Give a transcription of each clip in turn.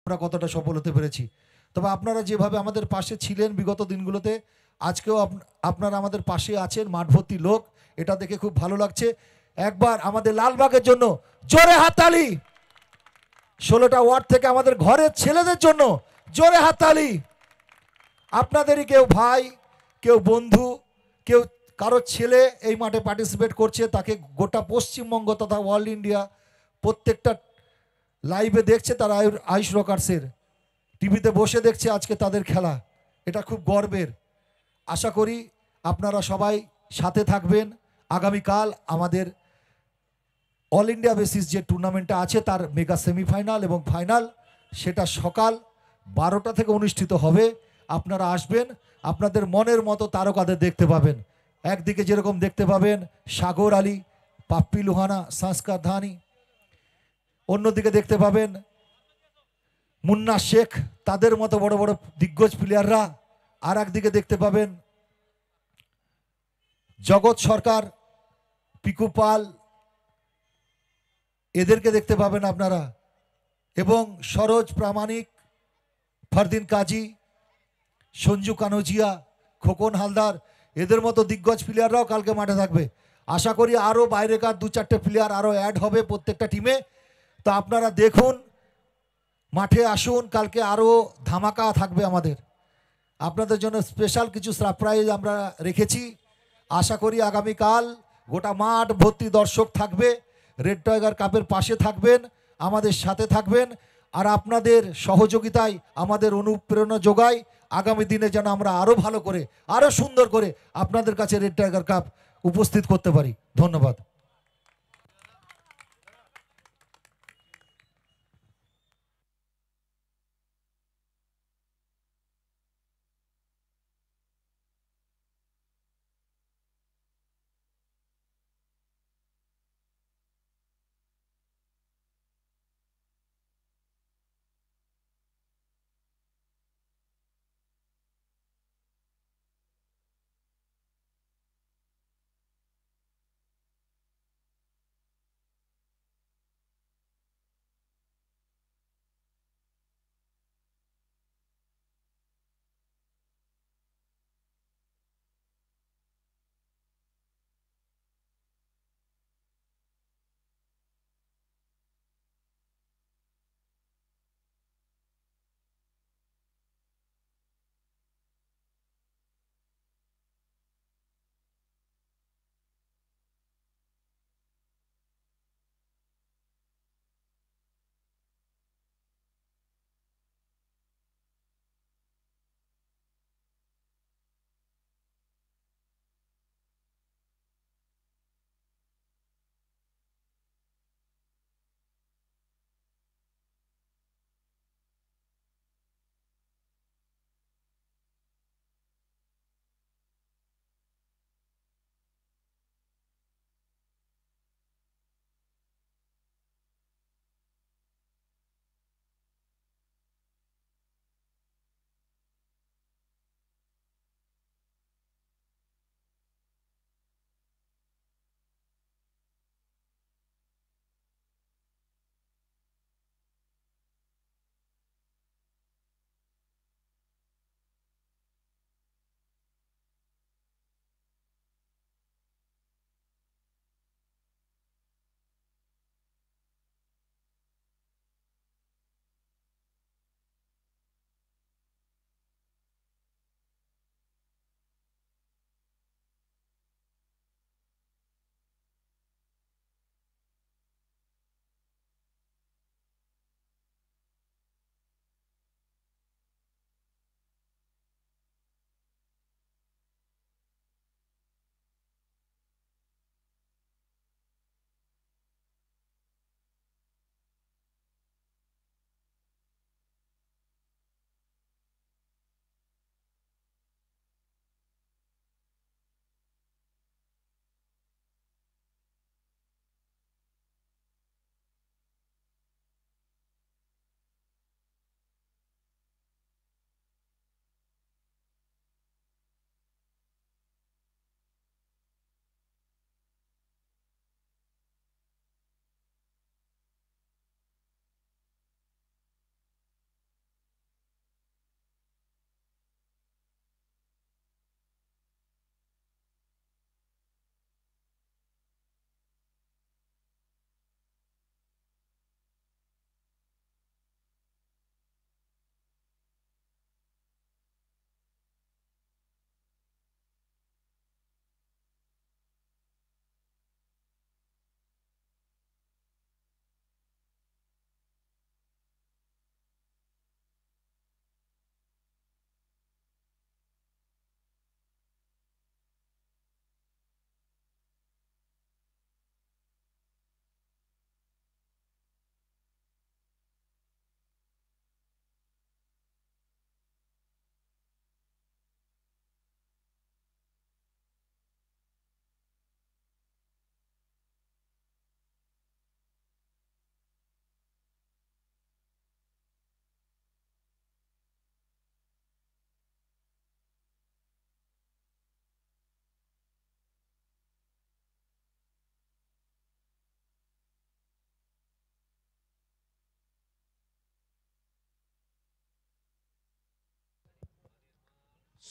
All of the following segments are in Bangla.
আমরা কতটা সফল হতে পেরেছি। তবে আপনারা যেভাবে আমাদের পাশে ছিলেন বিগত দিনগুলোতে, আজকেও আপনারা আমাদের পাশে আছেন, মাঠ ভর্তি লোক, এটা দেখে খুব ভালো লাগছে। একবার আমাদের লালবাগের জন্য জোরে হাততালি, 16টা ওয়ার্ড থেকে আমাদের ঘরের ছেলেদের জন্য জোরে হাততালি। আপনাদেরই কেউ ভাই, কেউ বন্ধু, কেউ কারোর ছেলে এই মাঠে পার্টিসিপেট করছে, তাকে গোটা পশ্চিমবঙ্গ তথা ওয়ার্ল্ড ইন্ডিয়া প্রত্যেকটা লাইভে দেখছে, তারা আইস রকার্সের টিভিতে বসে দেখছে আজকে তাদের খেলা। এটা খুব গর্বের। আশা করি আপনারা সবাই সাথে থাকবেন। আগামীকাল আমাদের অল ইন্ডিয়া বেসিস যে টুর্নামেন্টটা আছে তার মেগা সেমিফাইনাল এবং ফাইনাল, সেটা সকাল 12টা থেকে অনুষ্ঠিত হবে। আপনারা আসবেন, আপনাদের মনের মতো তারকাদের দেখতে পাবেন। একদিকে যেরকম দেখতে পাবেন সাগর আলী, পাপ্পি লুহানা, সংস্কার ধানি, অন্যদিকে দেখতে পাবেন মুন্না শেখ, তাদের মতো বড় বড় দিগ্গজ প্লেয়াররা। আর একদিকে দেখতে পাবেন জগৎ সরকার, পিকু পাল, এদেরকে দেখতে পাবেন আপনারা, এবং সরোজ প্রামাণিক, ফরদিন কাজী, সঞ্জু কানোজিয়া, খোকন হালদার, এদের মতো দিগ্গজ প্লেয়াররাও কালকে মাঠে থাকবে। আশা করি আরও বাইরেকার 2-4টে প্লেয়ার আরও অ্যাড হবে প্রত্যেকটা টিমে। তো আপনারা দেখুন, মাঠে আসুন, কালকে আরও ধামাকা থাকবে আমাদের। আপনাদের জন্য স্পেশাল কিছু সারপ্রাইজ আমরা রেখেছি। আশা করি আগামীকাল গোটা মাঠ ভর্তি দর্শক থাকবে, রেড টাইগার কাপের পাশে থাকবেন, আমাদের সাথে থাকবেন, আর আপনাদের সহযোগিতায় আমাদের অনুপ্রেরণা যোগায় আগামী দিনে যেন আমরা আরও ভালো করে, আরও সুন্দর করে আপনাদের কাছে রেড টাইগার কাপ উপস্থিত করতে পারি। ধন্যবাদ।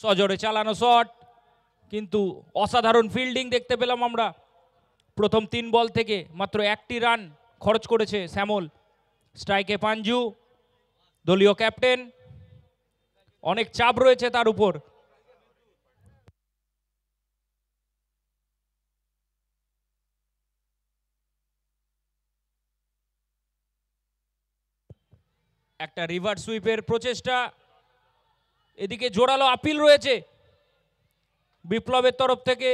সজোরে চালানো শট, কিন্তু অসাধারণ ফিল্ডিং দেখতে পেলাম আমরা। প্রথম 3 বল থেকে মাত্র 1টি রান খরচ করেছে শ্যামল। স্ট্রাইকে পাঞ্জু, দলীয় ক্যাপ্টেন, অনেক চাপ রয়েছে তার উপর। একটা রিভার সুইপের প্রচেষ্টা, এদিকে জোরালো আপিল রয়েছে বিপ্লবের তরফ থেকে।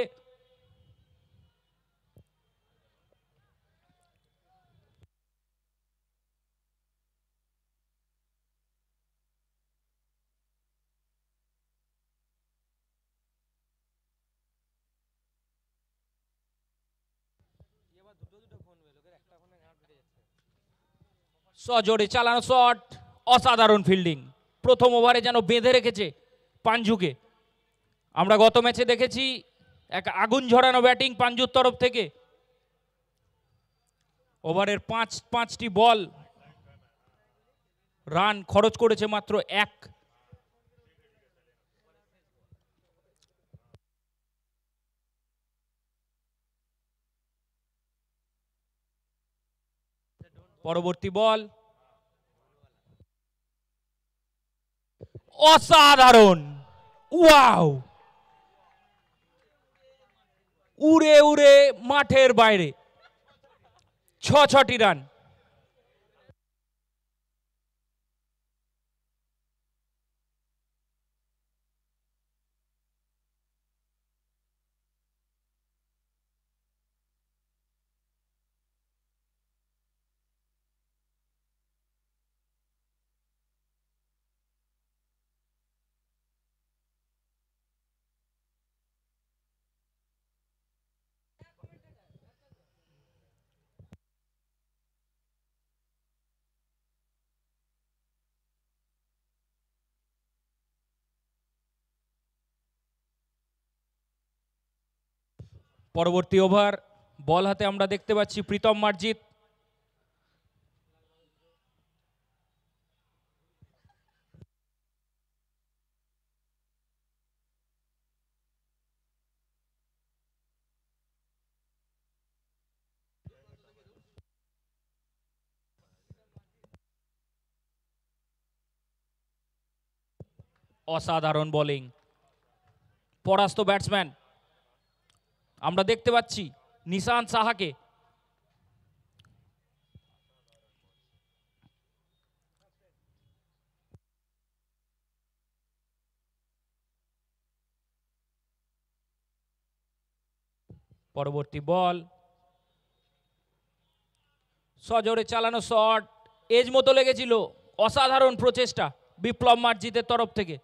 সজোরে চালানো শট, অসাধারণ ফিল্ডিং। প্রথম ওভারে যেন বেঁধে রেখেছে পাঞ্জুকে। আমরা গত ম্যাচে দেখেছি এক আগুন ঝরানো ব্যাটিং পাঞ্জুর তরফ থেকে। ওভারের 5টি বল, রান খরচ করেছে মাত্র 1। পরবর্তী বল, অসাধারণ, ওয়াও, উড়ে উড়ে মাঠের বাইরে 6টি রান। পরবর্তী ওভার, বল হাতে আমরা দেখতে পাচ্ছি প্রীতম মার্জিত। অসাধারণ বোলিং, পরাস্ত ব্যাটসম্যান আমরা দেখতে পাচ্ছি নিশান্ত সাহাকে। পরবর্তী বল, সজোরে চালানো শট, এজ মতো লেগেছিল। অসাধারণ প্রচেষ্টা বিপ্লব মার্জিতের তরফ থেকে।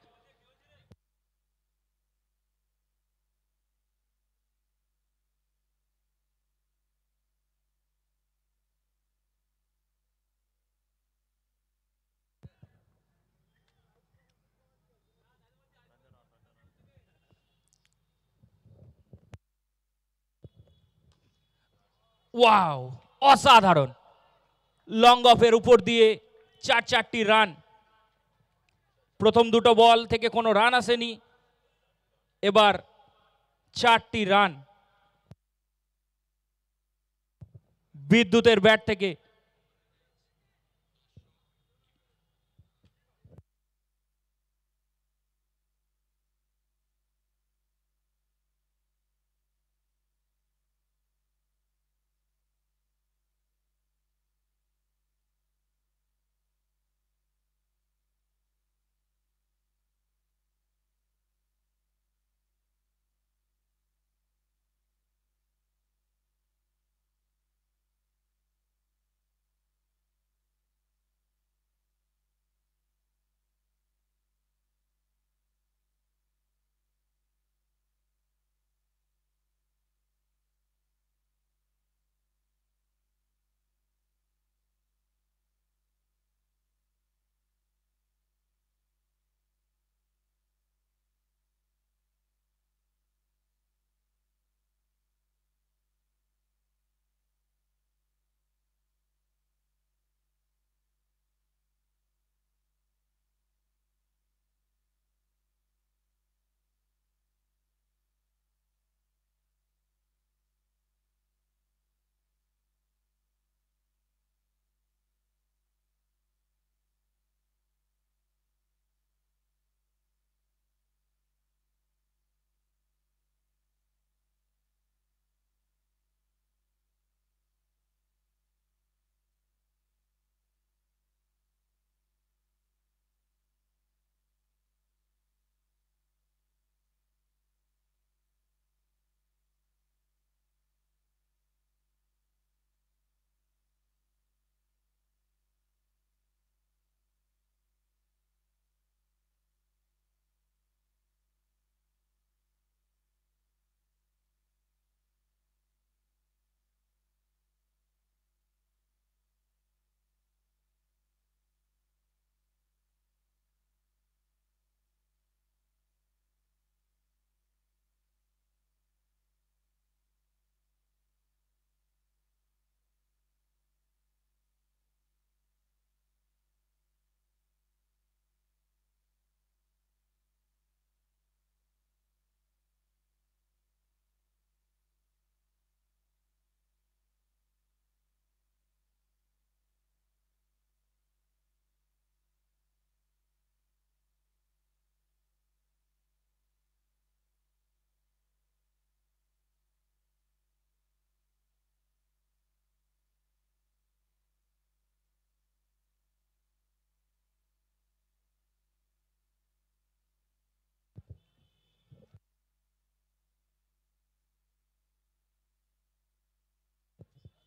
ওয়াও, অসাধারণ, লং অফের উপর দিয়ে 4টি রান। প্রথম দুটো বল থেকে কোনো রান আসেনি, এবার 4টি রান বিদ্যুতের ব্যাট থেকে।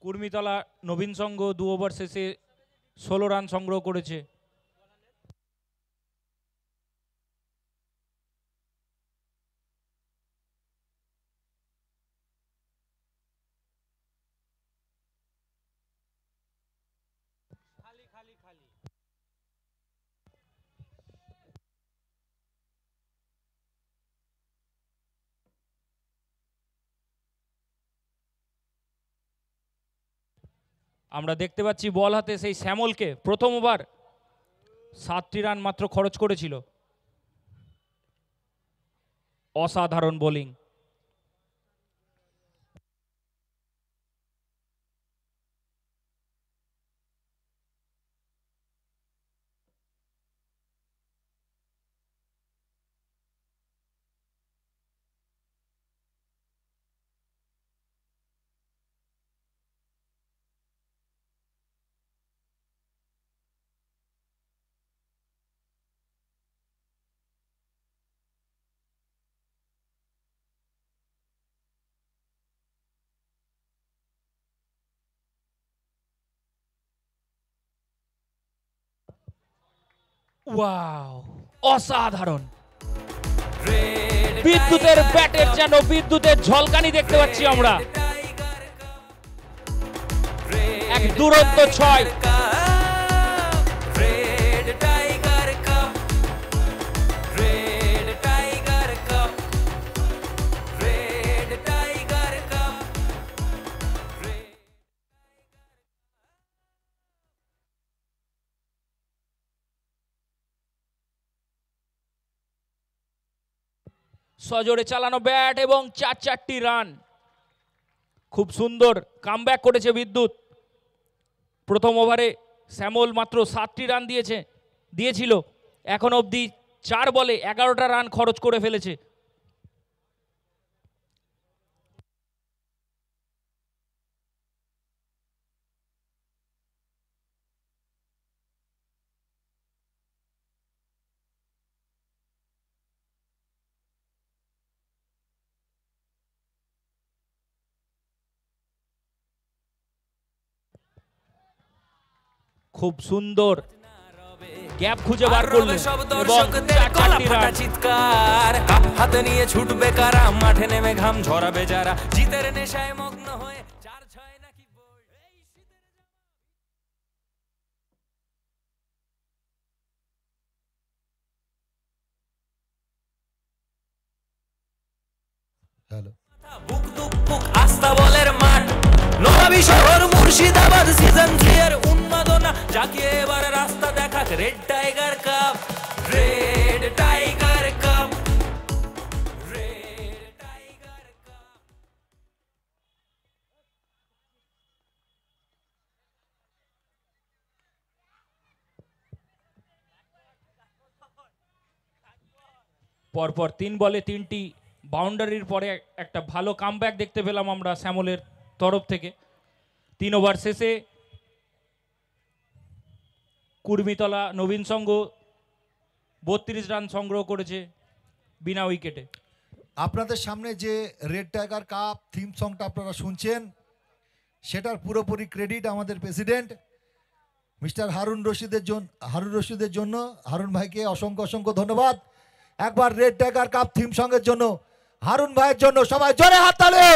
কুর্মিতলা নবীন সংঘ 2 ওভার শেষে 16 রান সংগ্রহ করেছে। আমরা দেখতে পাচ্ছি বল হাতে সেই শ্যামলকে, প্রথম ওভার 7টি রান মাত্র খরচ করেছিল। অসাধারণ বোলিং। ওয়াও, অসাধারণ। বিদ্যুতের ব্যাটের যেন বিদ্যুতের ঝলকানি দেখতে পাচ্ছি আমরা। এক দুরন্ত 6। সজোরে চালানো ব্যাট এবং 4টি রান। খুব সুন্দর কামব্যাক করেছে বিদ্যুৎ। প্রথম ওভারে শ্যামল মাত্র 7টি রান দিয়েছিল, এখন অবধি 4 বলে 11টা রান খরচ করে ফেলেছে। খুব সুন্দর গ্যাপ খুঁজে বার করলেন এবং 4টি রান। চিৎকার কাপ হাতে নিয়ে ছুটবে কারা, মাঠে নেমে ঘাম ঝরাবে যারা, জিতের নেশায় মগ্ন হয়ে 4-6 নাকি বই। হ্যালো, বুক দুক বুক আস্থা বলের মাঠ, নোয়াবি শহর মুর্শিদাবাদ, সিজন 3 এর উন্মাদনা জাগিয়ে এবার রাস্তা দেখাক, red tiger cup, red tiger cup, red tiger cup. পরপর 3 বলে 3টি বাউন্ডারির পরে একটা ভালো কামব্যাক দেখতে পেলাম আমরা শ্যামলের তরফ থেকে। 3 ওভার শেষে কুর্মিতলা নবীন সংঘ 32 রান সংগ্রহ করেছে বিনা উইকেটে। আপনাদের সামনে যে রেড টাইগার কাপ থিম সংটা আপনারা শুনছেন, সেটার পুরোপুরি ক্রেডিট আমাদের প্রেসিডেন্ট মিস্টার হারুন রশিদের জন্য। হারুন ভাইকে অসংখ্য অসংখ্য ধন্যবাদ। একবার রেড টাইগার কাপ থিম সঙ্গের জন্য হারুন ভাইয়ের জন্য সবাই জোরে হাততালি।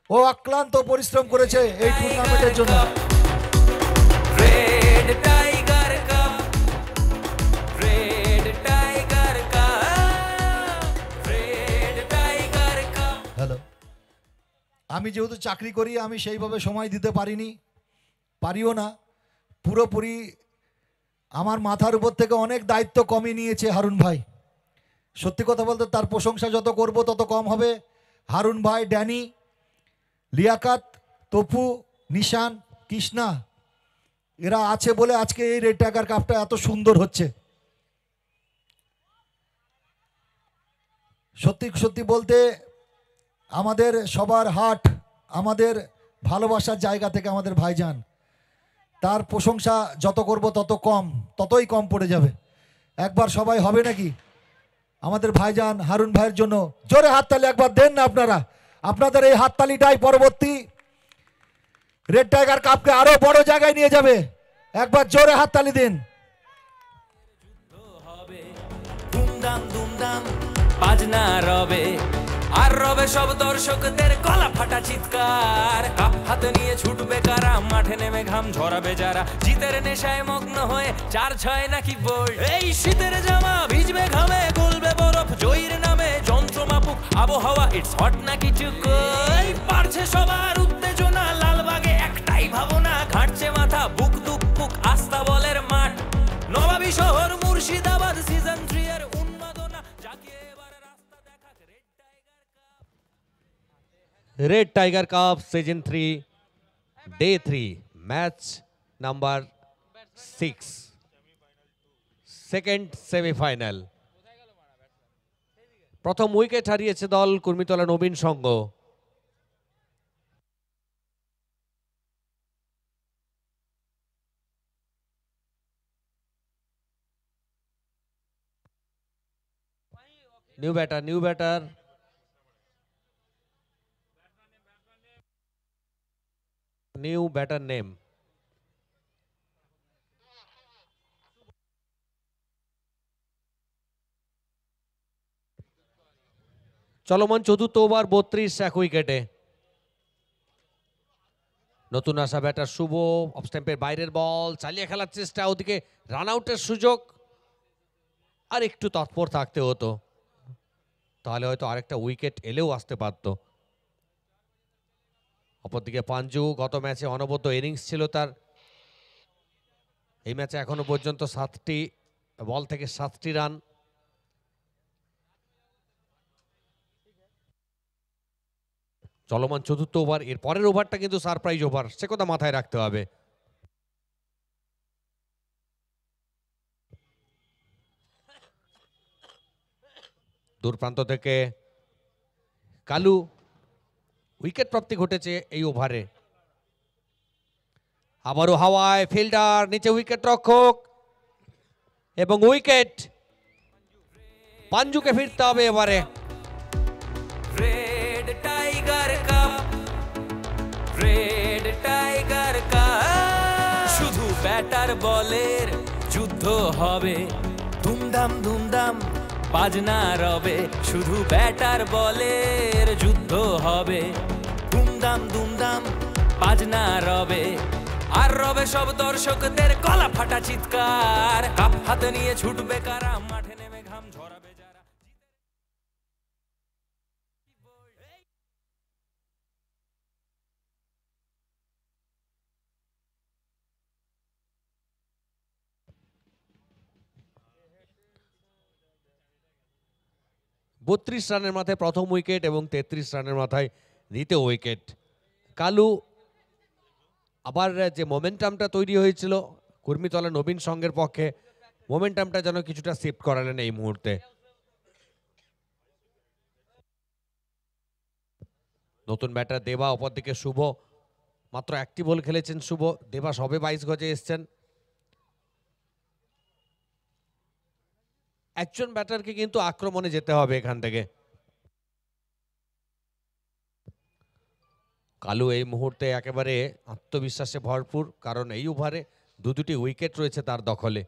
ও অক্লান্ত পরিশ্রম করেছে এই টুর্নামেন্টের জন্য। Red tiger cup, red tiger cup, red tiger cup. Hello, আমি যেহেতু চাকরি করি, আমি সেইভাবে সময় দিতে পারিও না। পুরোপুরি আমার মাথার উপর থেকে অনেক দায়িত্ব কমিয়ে নিয়েছে হারুন ভাই। সত্যি কথা বলতে তার প্রশংসা যত করব তত কম হবে। হারুন ভাই, ড্যানি, লিয়াকাত, তপু, নিশান, কৃষ্ণা এরা আছে বলে আজকে এই রেড টাইগার কাপটা এত সুন্দর হচ্ছে। সত্যি সত্যি বলতে আমাদের সবার হার্ট, আমাদের ভালোবাসার জায়গা থেকে আমাদের ভাইজান, তার প্রশংসা যত করব ততই কম পড়ে যাবে। একবার সবাই হবে নাকি আমাদের ভাইজান হারুন ভাইয়ের জন্য জোরে হাততালি একবার দেন না আপনারা। আপনাদের এই হাততালিটাই পরবর্তী রেড টাইগার কাপকে আরো বড় জায়গায় নিয়ে যাবে। একবার জোরে হাততালি দিন। দুমদাম দুমদাম বাজনা রবে, আর রবে সব দর্শকদের গলা ফাটা চিৎকার। কাপ হাতে নিয়ে ছুটবে কারা, মাঠে নেমে ঘাম ঝরাবে যারা, জিতের নেশায় মগ্ন হয়ে 4-6 নাকি বোল্ড। এই শীতের জামা ভিজবে ঘামে, গলবে বরফ জয়ীর নামে, যন্ত্র মাপুক আবহাওয়া, ইটস হট নাকি চুকোই। পারছে সবার উত্তেজনা, লালবাগে একটাই ভাবনা, ঘাটছে মাথা, বুক দুক বুক আস্থা বলের মাঠ। নবাবী শহর মুর্শিদাবাদ, সিজন 3 এর উন্মাদনা জাগিয়ে এবার রাস্তা দেখাক red tiger cup. Red Tiger Cup Season 3 Day 3 Match number 6 Second Semi-Final। প্রথম উইকেট হারিয়েছে দল Kurmitala Nabin Sangha. New batter new batter name. চলমান চতুর্থ ওভার 32 এক উইকেটে। নতুন আসা ব্যাটার শুভ, অফ স্ট্যাম্পের বাইরের বল, চালিয়ে খেলার চেষ্টা, ওদিকে রান আউটের সুযোগ। আর একটু তৎপর থাকতে হতো, তাহলে হয়তো আরেকটা উইকেট এলেও আসতে পারত। অপরদিকে পাঞ্জু গত ম্যাচে অনবদ্য ইনিংস ছিল তার। এই ম্যাচে এখনো পর্যন্ত 7টি বল থেকে 7টি রান। চলমান চতুর্থ ওভার, এর পরের ওভারটা কিন্তু সারপ্রাইজ ওভার, সে কথা মাথায় রাখতে হবে। দূর প্রান্ত থেকে কালু, উইকেট প্রাপ্তি ঘটেছে এই ওভারে। আবারও হাওয়ায় ফিল্ডার, নিচে উইকেট রক্ষক এবং উইকেট। পাঞ্জুকে ফিরতে হবে এবারে। Red tiger cup, red tiger cup. শুধু ব্যাটার বলের যুদ্ধ হবে, দুমদাম দুমদাম বাজনা রবে। শুধু ব্যাটার বলের যুদ্ধ হবে, দুমদাম দুমদাম বাজনা রবে, আর রবে সব দর্শকদের গলা ফাটা চিৎকার। কাপ হাতে নিয়ে ছুটবে কারা, মাঠে নেমে ঘাম ঝরাবে যারা। বত্রিশ রানের মাথায় প্রথম উইকেট এবং 33 রানের মাথায় দ্বিতীয় উইকেট। কালু আবার যে মোমেন্টামটা তৈরি হয়েছিল কুর্মিতলা নবীন সংঘের পক্ষে, মোমেন্টামটা যেন কিছুটা শিফট করালেন এই মুহূর্তে। নতুন ব্যাটার দেবা, অপরদিকে শুভ। মাত্র একটি বল খেলেছেন শুভ, দেবা সবে 22 গজে এসছেন। একজন ব্যাটারকে কিন্তু আক্রমণে যেতে হবে এখান থেকে। কালু এই মুহূর্তে একেবারে আত্মবিশ্বাসে ভরপুর, কারণ এই ওভারে দুটি উইকেট রয়েছে তার দখলে।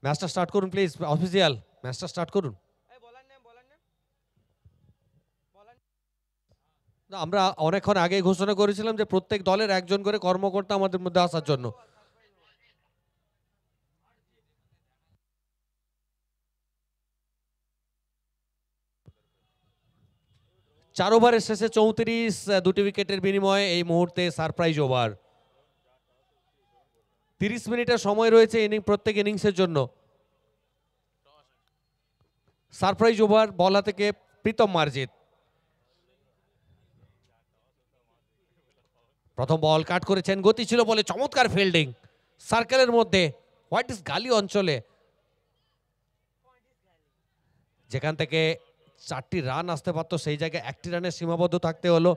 ম্যাচটা স্টার্ট করুন প্লিজ, অফিসিয়াল ম্যাচটা স্টার্ট করুন। না, আমরা অনেকক্ষণ আগে ঘোষণা করেছিলাম যে প্রত্যেক দলের একজন করে কর্মকর্তা আমাদের মধ্যে আসার জন্য। চার ওভারের শেষে 34, দুটি উইকেটের বিনিময়ে এই মুহূর্তে সারপ্রাইজ ওভার। 30 মিনিটের সময় রয়েছে প্রত্যেক ইনিংসের জন্য। সারপ্রাইজ ওভার বল হাতে কে প্রীতম মার্জিত। প্রথম বল কাট করেছেন, গতি ছিল বলে চমৎকার ফিল্ডিং সার্কেলের মধ্যে হোয়াইট ইস গালি অঞ্চলে, যেখান থেকে 4টি রান আসতে পারতো সেই জায়গায় 1টি রানে সীমাবদ্ধ থাকতে হলো।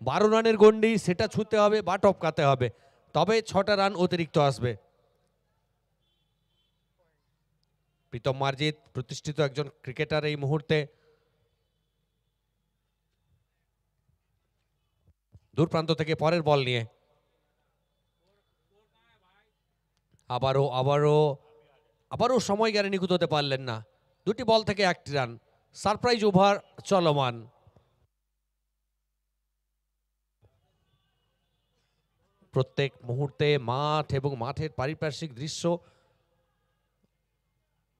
12 রানের গন্ডি, সেটা ছুঁতে হবে বা টপকাতে হবে, তবে 6টা রান অতিরিক্ত আসবে। প্রীতম মার্জিত প্রতিষ্ঠিত একজন ক্রিকেটার এই মুহূর্তে। দূর প্রান্ত থেকে পরের বল নিয়ে আবারও সময় জ্ঞানে নিখুঁত হতে পারলেন না। 2টি বল থেকে 1টি রান, সারপ্রাইজ ওভার চলমান। প্রত্যেক মুহূর্তে মাঠ এবং মাঠের পারিপার্শ্বিক দৃশ্য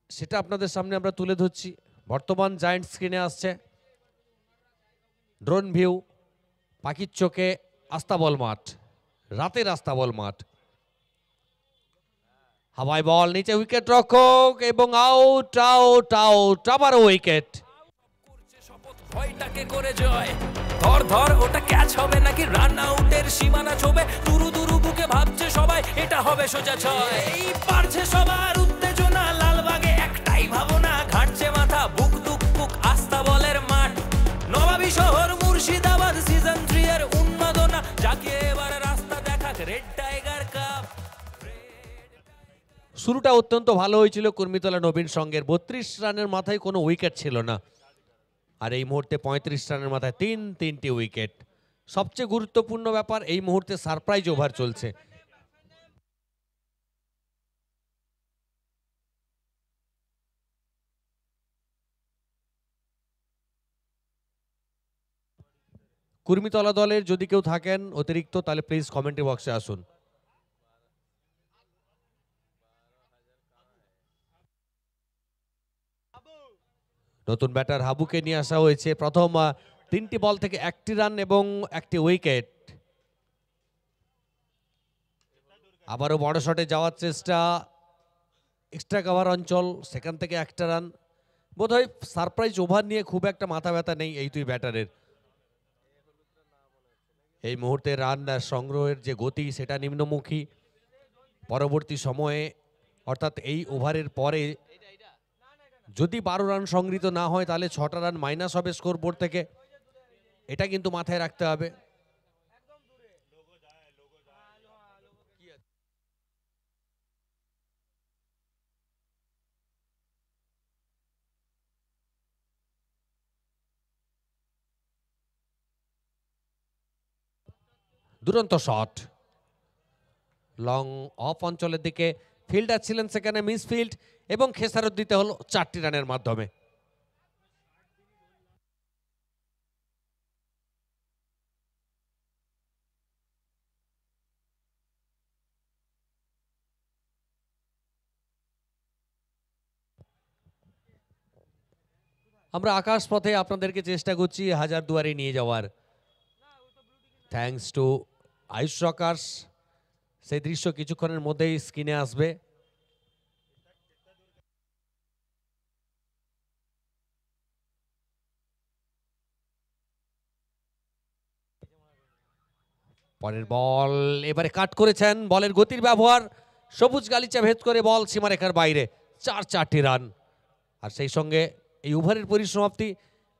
সেটা আপনাদের সামনে আমরা তুলে ধরছি। বর্তমান জায়ান্ট স্ক্রিনে আসছে ড্রোন ভিউ, পাখির চোখে আস্তাবল মাঠ, রাতের আস্তাবল মাঠ। হাওয়ায় বল, নিচে উইকেট রক্ষক এবং আউট আউট আউট, আবারও উইকেট। ভয়টাকে করে জয়, ধর ধর ওটা ক্যাচ হবে নাকি রান আউটের সীমানা ছোবে, দুরু দুরু বুকে ভাবছে সবাই এটা হবে সোজা ছয়। এই পারছে সবার উত্তেজনা, লালবাগে একটাই ভাবনা, ঘাটছে মাথা বুক দুক বুক আস্থা বলের মাঠ, নবাবী শহর মুর্শিদাবাদ সিজন 3 এর উন্মাদনা, যাকে এবার রাস্তা দেখাক রেড টাইগার কাপ। শুরুটা অত্যন্ত ভালো হয়েছিল কুর্মিতলা নবীন সঙ্গের। 32 রানের মাথায় কোনো উইকেট ছিল না, আর এই মুহূর্তে 35 রানের মাথায় তিনটি উইকেট। সবচেয়ে গুরুত্বপূর্ণ ব্যাপার, এই মুহূর্তে সারপ্রাইজ ওভার চলছে। কুর্মিতলা দলের যদি কেউ থাকেন অতিরিক্ত, তাহলে প্লিজ কমেন্টে বক্সে আসুন। নতুন ব্যাটার হাবুকে নিয়ে আসা হয়েছে। প্রথম 3টি বল থেকে 1টি রান এবং 1টি উইকেট। আবারও বড় শটে যাওয়ার চেষ্টা, এক্সট্রা কভার অঞ্চল, সেখান থেকে 1টা রান। বোধহয় সারপ্রাইজ ওভার নিয়ে খুব একটা মাথা ব্যথা নেই এই দুই ব্যাটারের। এই মুহূর্তে রান সংগ্রহের যে গতি সেটা নিম্নমুখী। পরবর্তী সময়ে অর্থাৎ এই ওভারের পরে যদি 12 রান সংগৃহীত না হয় তাহলে 6টা রান মাইনাস হবে স্কোর বোর্ড থেকে, এটা কিন্তু মাথায় রাখতে হবে। দুরন্ত শট, লং অফ অঞ্চলের দিকে ফিল্ডার ছিলেন সেখানে মিসফিল্ড এবং খেসারত দিতে হলো 4টি রানের মাধ্যমে। আমরা আকাশ পথে আপনাদেরকে চেষ্টা করছি হাজারদুয়ারি নিয়ে যাওয়ার, থ্যাঙ্কস টু আয়ুষ রকার্স। সেই দৃশ্য কিছুক্ষণের মধ্যেই স্ক্রিনে আসবে। পরের বল এবারে কাট করেছেন, বলের গতির ব্যবহার, সবুজ গালিচা ভেদ করে বল সীমারেখার বাইরে, 4টি রান। আর সেই সঙ্গে এই ওভারের পরিসমাপ্তি,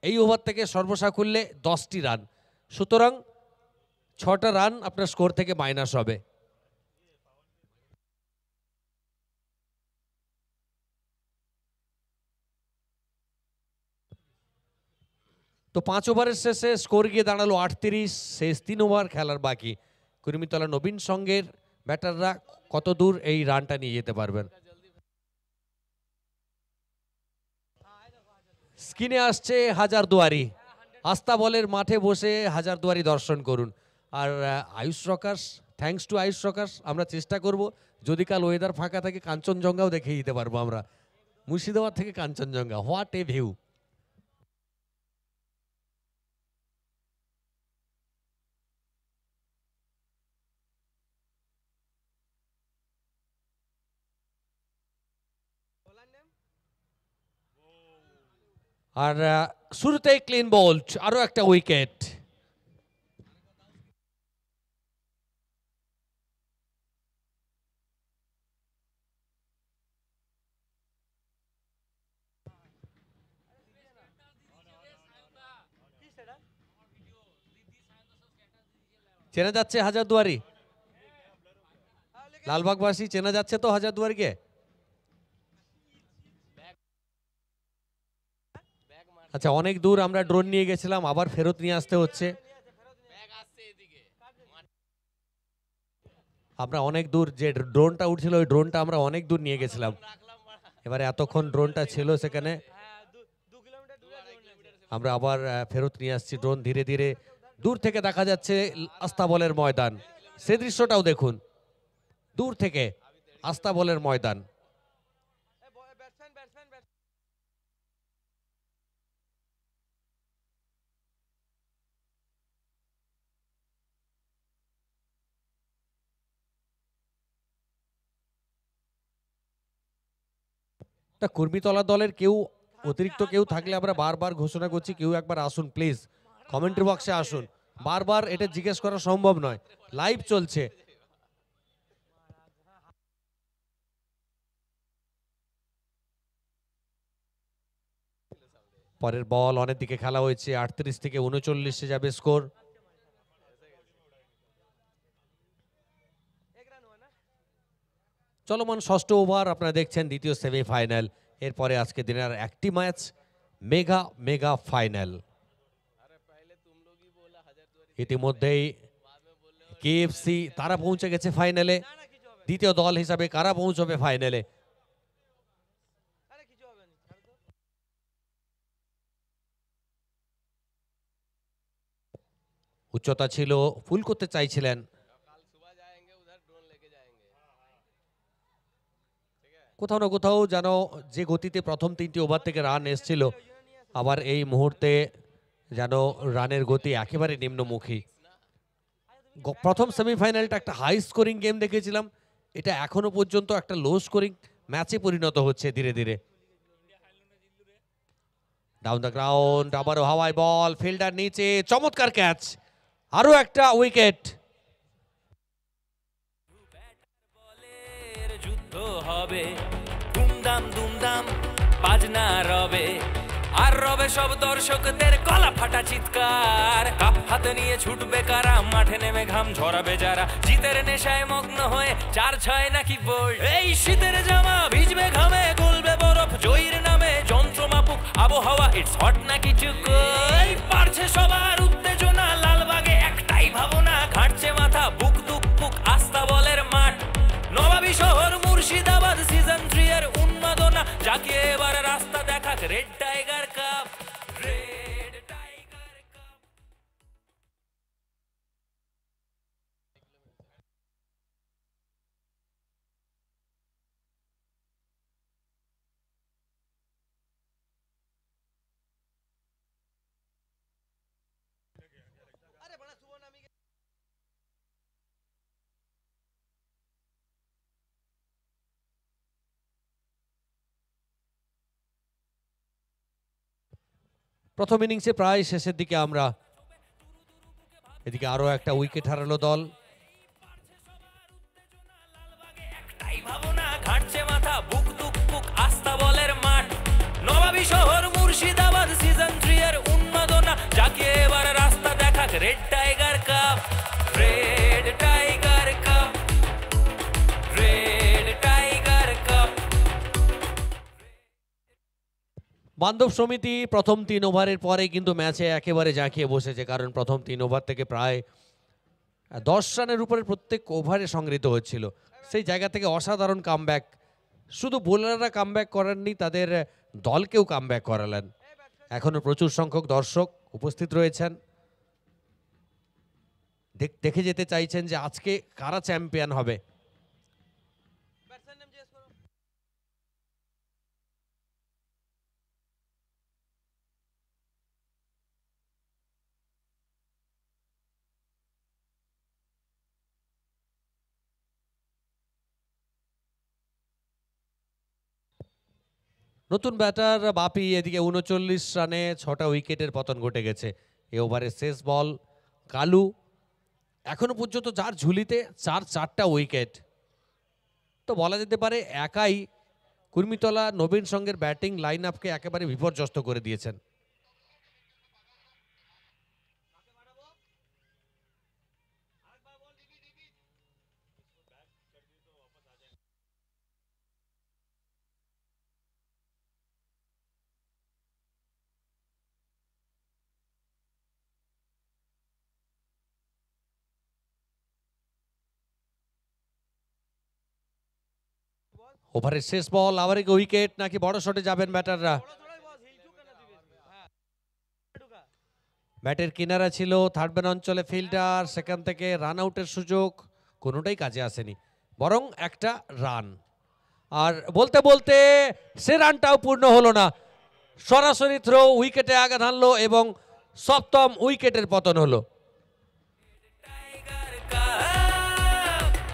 এই ওভার থেকে সর্বসাকুল্যে 10টি রান, সুতরাং 6টা রান আপনার স্কোর থেকে মাইনাস হবে। তো 5 ওভারের শেষে স্কোর গিয়ে দাঁড়ালো 38, শেষ 3 ওভার খেলার বাকি। কুর্মিতলা নবীন সঙ্গের ব্যাটাররা কত দূর এই রানটা নিয়ে যেতে পারবেন। স্ক্রিনে আসছে হাজারদুয়ারি, আস্থা বলের মাঠে বসে হাজারদুয়ারি দর্শন করুন। আর Ayush rockers, thanks to Ayush rockers, আমরা চেষ্টা করব যদি কাল ওয়েদার ফাঁকা থাকে কাঞ্চনজঙ্ঘাও দেখে দিতে পারবো আমরা। মুর্শিদাবাদ থেকে কাঞ্চনজঙ্ঘা, হোয়াট এ ভিউ। আর শুরুতেই ক্লিন বোল্ড, আরো একটা উইকেট। চেনা যাচ্ছে হাজারদুয়ারি, লালবাগবাসী চেনা যাচ্ছে তো হাজারদুয়ারিকে? আচ্ছা, অনেক দূর আমরা ড্রোন নিয়ে গেছিলাম, আবার ফেরত নিয়ে আসতে হচ্ছে। আমরা অনেক দূর, যে ড্রোনটা উঠছিল ওই ড্রোনটা আমরা অনেক দূর নিয়ে গেছিলাম, এবারে এতক্ষণ ড্রোনটা ছিল সেখানে, আমরা আবার ফেরত নিয়ে আসছি ড্রোন। ধীরে ধীরে দূর থেকে দেখা যাচ্ছে আস্তাবলের ময়দান, সে দৃশ্যটাও দেখুন, দূর থেকে আস্তাবলের ময়দান। তা কুর্মিতলা দলের কেউ অতিরিক্ত কেউ থাকলে আমরা বারবার ঘোষণা করছি, কেউ একবার আসুন প্লিজ, কমেন্ট্রি বক্সে আসুন। বারবার এটা জিজ্ঞেস করা সম্ভব নয়, লাইভ চলছে। পরের বল অনেক দিকে খেলা হয়েছে, 38 থেকে 39 যাবে স্কোর। চলমান ষষ্ঠ ওভার, আপনারা দেখছেন দ্বিতীয় সেমিফাইনাল। এরপরে আজকে দিনের একটি ম্যাচ, মেগা ফাইনাল। ইতিমধ্যেই কেএফসি তারা পৌঁছে গেছে ফাইনালে, দ্বিতীয় দল হিসাবে কারা পৌঁছবে ফাইনালে? উচ্চতা ছিল, ফুল করতে চাইছিলেন, কোথাও না কোথাও যেন যে গতিতে প্রথম 3টি ওভার থেকে রান এসছিল, আবার এই মুহূর্তে যেন রানের গতি একেবারে নিম্নমুখী। প্রথম সেমিফাইনালটা একটা হাই স্কোরিং গেম দেখেছিলাম, এটা এখনো পর্যন্ত একটা লো স্কোরিং ম্যাচে পরিণত হচ্ছে ধীরে ধীরে। ডাউন দ্য গ্রাউন্ড, আবারও হাওয়ায় বল, ফিল্ডার নিচে, চমৎকার ক্যাচ, আরো একটা উইকেট। যুদ্ধ হবে, দুমদাম দুমদাম বাজনা রবে, আর রবে সব দর্শকদের গলা ফাটা চিৎকার। কাপ হাতে নিয়ে ছুটবে কারা, মাঠে নেমে ঘাম ঝরাবে যারা, জিতের নেশায় মগ্ন হয়ে 4-6 নাকি বোল্ড। এই শীতের জামা ভিজবে ঘামে, গলবে বরফ জয়ীর নামে, যন্ত্রমাপুক আবহাওয়া, ইটস হট নাকি চুকোই। পারছে সবার উত্তেজনা, লালবাগে একটাই ভাবনা, ঘাটছে মাথা, বুক দুক বুক আস্থা বলের মাঠ। নবাবী শহর মুর্শিদাবাদ, সিজন 3 এর উন্মাদনা, যাকে এবার রাস্তা দেখাক red tiger cup, red tiger cup. প্রথম ইনিংসে প্রায় শেষের দিকে আমরা, এদিকে আরো একটা উইকেট হারালো দল। একটাই ভাবনা, ঘাটছে মাথা, বুক দুক বুক আস্থা বলের মাঠ। নবাবী শহর মুর্শিদাবাদ, সিজন 3 এর উন্মাদনা, যাকে এবার রাস্তা দেখাক red tiger cup, red tiger cup, red tiger cup. বান্ধব সমিতি প্রথম 3 ওভারের পরে কিন্তু ম্যাচে একেবারে জাঁকিয়ে বসেছে, কারণ প্রথম 3 ওভার থেকে প্রায় 10 রানের উপরে প্রত্যেক ওভারে সংগৃহীত হচ্ছিল। সেই জায়গা থেকে অসাধারণ কামব্যাক, শুধু বোলাররা কামব্যাক করেননি, তাদের দলকেও কামব্যাক করালেন। এখনো প্রচুর সংখ্যক দর্শক উপস্থিত রয়েছেন, দেখে যেতে চাইছেন যে আজকে কারা চ্যাম্পিয়ন হবে। নতুন ব্যাটার বাপি, এদিকে ৩৯ রানে ৬টা উইকেটের পতন ঘটে গেছে। এ ওভারের শেষ বল কালু, এখনো পর্যন্ত যার ঝুলিতে 4টা উইকেট। তো বলা যেতে পারে একাই কুর্মিতলা নবীন সঙ্গের ব্যাটিং লাইন আপকে একেবারে বিপর্যস্ত করে দিয়েছেন। ওভারের শেষ বল, আবার উইকেট নাকি বড় শটে যাবেন ব্যাটাররা? ব্যাটের কিনারা ছিল, থার্ড ম্যান অঞ্চলে ফিল্ডার, সেখান থেকে রান আউটের সুযোগ, কোনোটাই কাজে আসেনি, বরং একটা রান। আর বলতে বলতে সে রানটাও পূর্ণ হলো না, সরাসরি থ্রো, উইকেটে আঘাত হানলো এবং সপ্তম উইকেটের পতন হলো। टाइगर का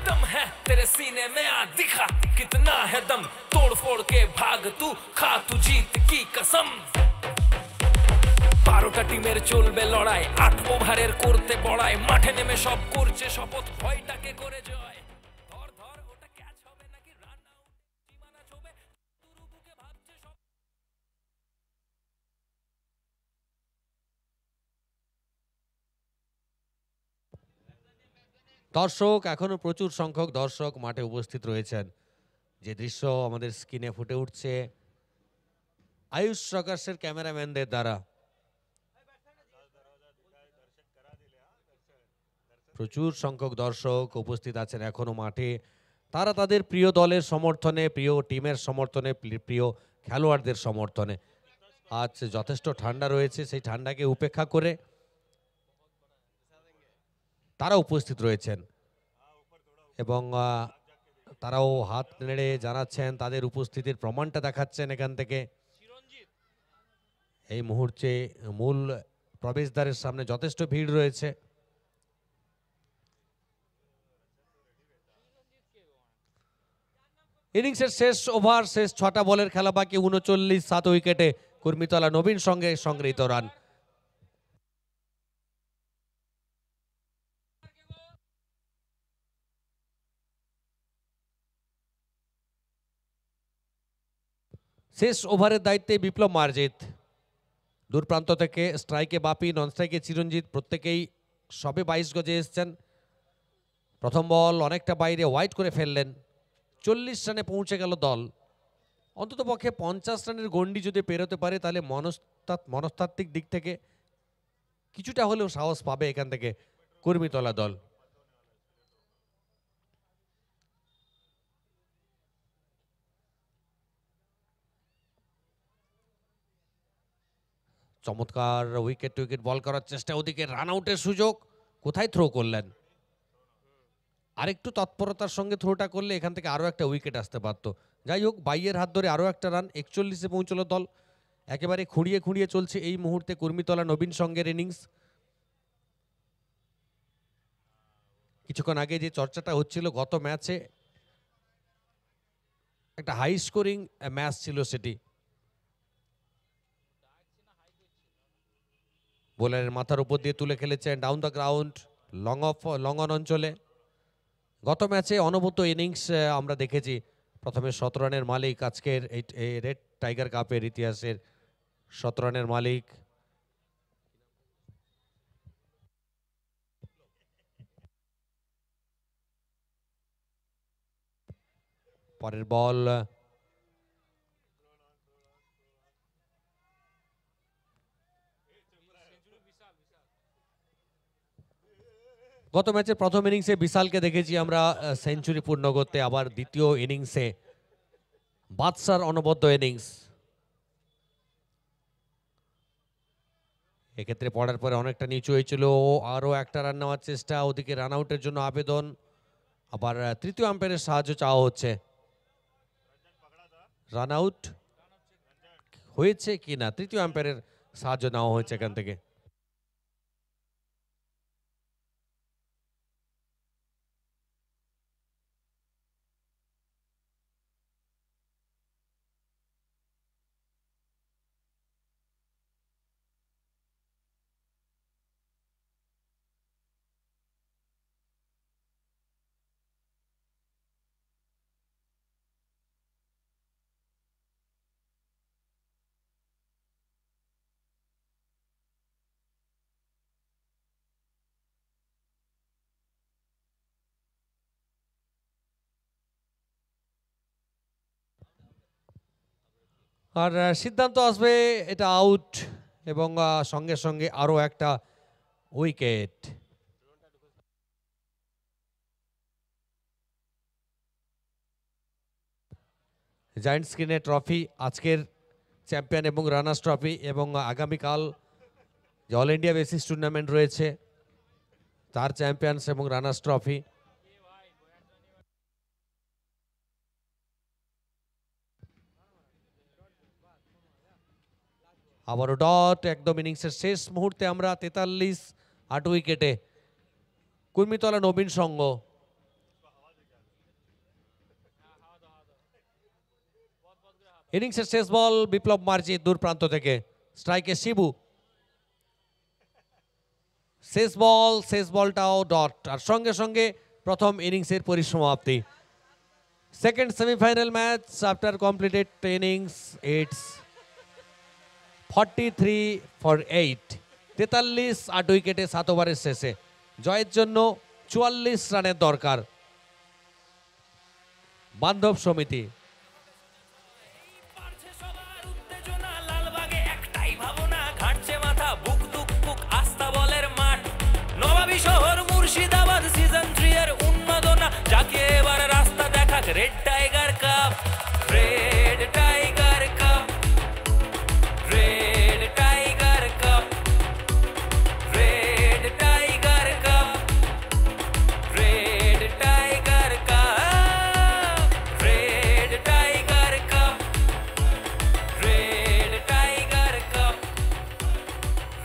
दम है तेरे सीने में, आ दिखा कितना है दम, तोड़ फोड़ के भाग तू, खा तू जीत की कसम। 12টা টিমের চলবে লড়াই, 8 ওভারের করতে বড়াই, মাঠে নেমে সব করছে শপথ, ভয়টাকে করে জয়। ধর ধর ওটা ক্যাচ হবে নাকি রান আউট, সীমানা ছবে তুরু বুকে ভাবছে সব। দর্শক, এখনো প্রচুর সংখ্যক দর্শক মাঠে উপস্থিত রয়েছেন। যে দৃশ্য আমাদের স্ক্রিনে ফুটে উঠছে আয়ুষ প্রকাশের ক্যামেরাম্যানদের দ্বারা, প্রচুর সংখ্যক দর্শক উপস্থিত আছেন এখনো মাঠে। তারা তাদের প্রিয় দলের সমর্থনে, প্রিয় টিমের সমর্থনে, প্রিয় খেলোয়াড়দের সমর্থনে। আজ যথেষ্ট ঠান্ডা রয়েছে, সেই ঠান্ডাকে উপেক্ষা করে তারা উপস্থিত রয়েছেন এবং তারাও হাত নেড়ে জানাচ্ছেন, তাদের উপস্থিতির প্রমাণটা দেখাচ্ছেন এখান থেকে। এই মুহূর্তে মূল প্রবেশদ্বারের সামনে যথেষ্ট ভিড় রয়েছে। ইনিংসের শেষ ওভার, শেষ 6টা বলের খেলা বাকি, 39, 7 উইকেটে কুর্মিতলা নবীন সঙ্গে সংগৃহীত রান। শেষ ওভারের দায়িত্বে বিপ্লব মার্জিত, দূর প্রান্ত থেকে স্ট্রাইকে বাপি, নন স্ট্রাইকে চিরঞ্জিত, প্রত্যেকেই সবে 22 গজে এসছেন। প্রথম বল অনেকটা বাইরে ওয়াইড করে ফেললেন, 40 রানে পৌঁছে গেল দল। অন্তত পক্ষে 50 রানের গন্ডি যদি পেরোতে পারে তাহলে মনস্তাত্ত্বিক দিক থেকে কিছুটা হলেও সাহস পাবে এখান থেকে কুর্মিতলা দল। চমৎকার উইকেট টু উইকেট বল করার চেষ্টা, ওদিকে রান আউটের সুযোগ, কোথায় থ্রো করলেন? আরেকটু তৎপরতার সঙ্গে থ্রোটা করলে এখান থেকে আরও একটা উইকেট আসতে পারত। যাই হোক, 22-এর হাত ধরে আরও একটা রান, 41-এ পৌঁছলো দল। একেবারে খুঁড়িয়ে খুঁড়িয়ে চলছে এই মুহূর্তে কুর্মিতলা নবীন সঙ্গের ইনিংস। কিছুক্ষণ আগে যে চর্চাটা হচ্ছিল, গত ম্যাচে একটা হাই স্কোরিং ম্যাচ ছিল সেটি। বোলারের মাথার উপর দিয়ে তুলে খেলেছেন down the ground, long on অঞ্চলে। গত ম্যাচে অনবদ্য ইনিংস আমরা দেখেছি। প্রথমে 17 রানের মালিক, আজকের এই রেড টাইগার কাপের ইতিহাসের 17 রানের মালিক। পরের বল গত ম্যাচে প্রথম ইনিংসে বিশালকে দেখেছি আমরা সেঞ্চুরি পূর্ণ করতে, আবার দ্বিতীয় ইনিংসে বাদশার অনবদ্য ইনিংস। এক্ষেত্রে পড়ার পরে অনেকটা নিচু হয়েছিল, আরও একটা রান নেওয়ার চেষ্টা, ওদিকে রান আউটের জন্য আবেদন, আবার তৃতীয় আম্পায়ারের সাহায্য চাওয়া হচ্ছে। রান আউট হয়েছে কি না, তৃতীয় আম্পায়ারের সাহায্য নেওয়া হয়েছে এখান থেকে। আর সিদ্ধান্ত আসবে এটা আউট, এবং সঙ্গে সঙ্গে আরও একটা উইকেট। জায়ান্ট স্ক্রিনের ট্রফি, আজকের চ্যাম্পিয়ন এবং রানার্স ট্রফি, এবং আগামীকাল যে অল ইন্ডিয়া বেসিস টুর্নামেন্ট রয়েছে তার চ্যাম্পিয়ন্স এবং রানার্স ট্রফি। আবারও ডট, একদম ইনিংসের শেষ মুহূর্তে আমরা 43 8 উইকেটে কুর্মিতলা নবীন সংঘ। ইনিংসের শেষ বল, বিপ্লব মার্জি দূর প্রান্ত থেকে, স্ট্রাইকে শিবু। শেষ বলটাও ডট, আর সঙ্গে সঙ্গে প্রথম ইনিংসের পরিসমাপ্তি। Second semifinal match after completed innings, it's 43-8, 43 8 উইকেটে 7 ওভারের শেষে জয়ের জন্য 44 রানের দরকার। বান্ধব সমিতি বাড়ছে সবার উত্তেজনা, লালবাগে একটাই ভাবনা, ঘাটছে মাথা, বুক দুক বুক আস্থা বলের মাঠ, নবাবী শহর মুর্শিদাবাদ সিজন 3 এর উন্মাদনা, যাকে এবার রাস্তা দেখাক red tiger cup, red tiger cup, red tiger cup, red tiger cup, red tiger cup, red tiger cup, red tiger cup,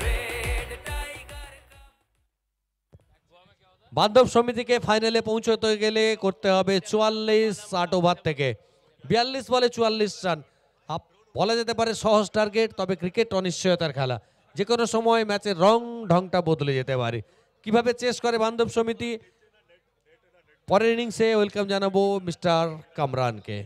red tiger cup. বান্ধব সমিতিকে ফাইনালে পৌঁছতে গেলে করতে হবে 44 8 ওভার থেকে 42 বলে 44 রান। বলা যেতে পারে সহজ টার্গেট, তবে ক্রিকেট অনিশ্চয়তার খেলা, যে কোনো সময় ম্যাচের ঢংটা বদলে যেতে পারে। কিভাবে চেস করে বান্ধব সমিতি, পরের ইনিংসে ওয়েলকাম জানাবো মিস্টার কামরানকে।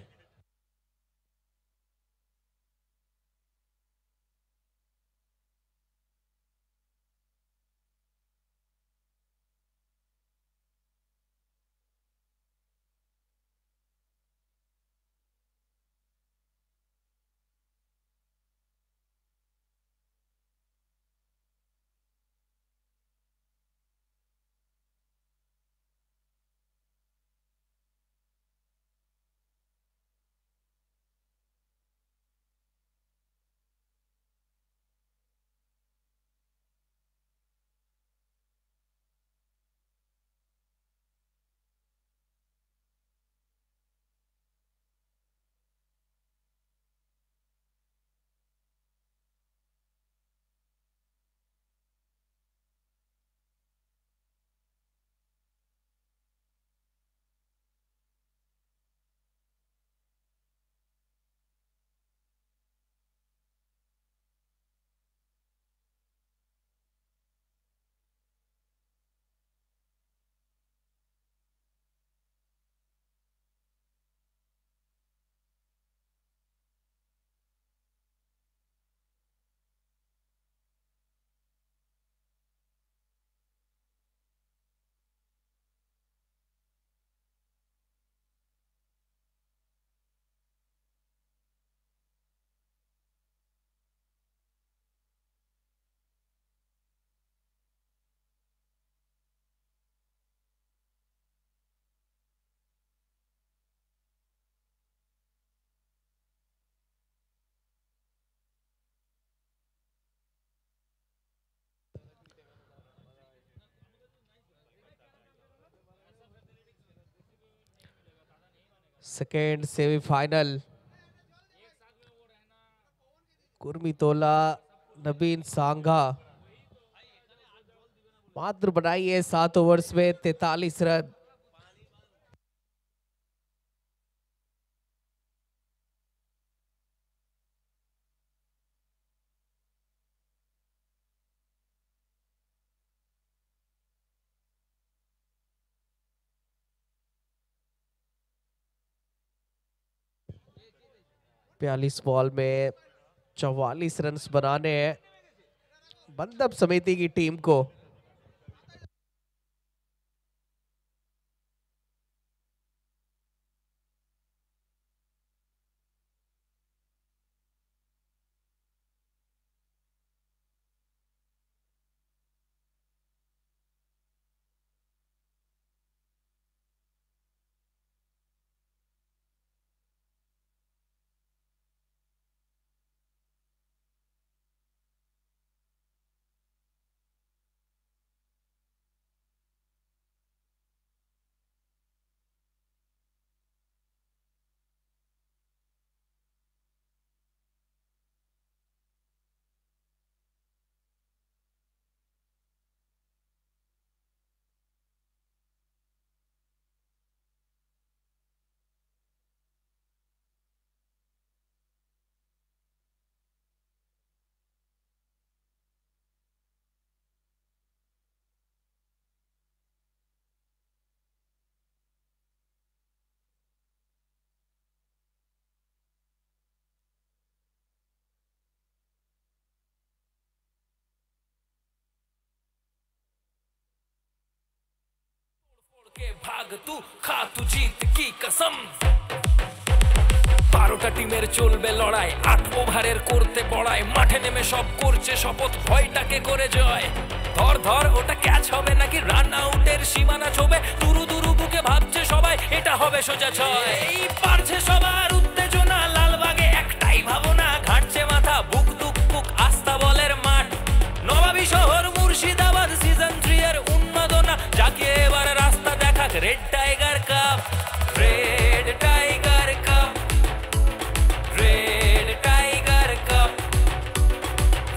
सेकेंड सेमीफाइनल कुर्मितोला नवीन सांगा मात्र बनाई है 7 ओवर्स में 43 रन। बयालीस बॉल में 44 रन बनाने हैं बंदब समिति की टीम को। के भाग तू खा तू जीत की कसम 12টা টিমের চলবে লড়াই 8 ওভারের করতে বড়াই মাঠে নেমে সব করছে শপথ ভয়টাকে করে জয় ধর ধর ওটা ক্যাচ হবে নাকি রান আউটের সীমানা ছোবে দুরু দুরু বুকে ভাবছে সবাই এটা হবে সোজা ছয় এই পারছে সবার উত্তেজনা লালবাগে একটাই ভাবনা ঘাটছে মাথা বুক দুক বুক আস্থা বলের মাঠ নবাবী শহর মুর্শিদাবাদ সিজন 3 এর উন্মাদনা জাগিয়ে এবার রাস্তা দেখাক red tiger cup red tiger cup red tiger cup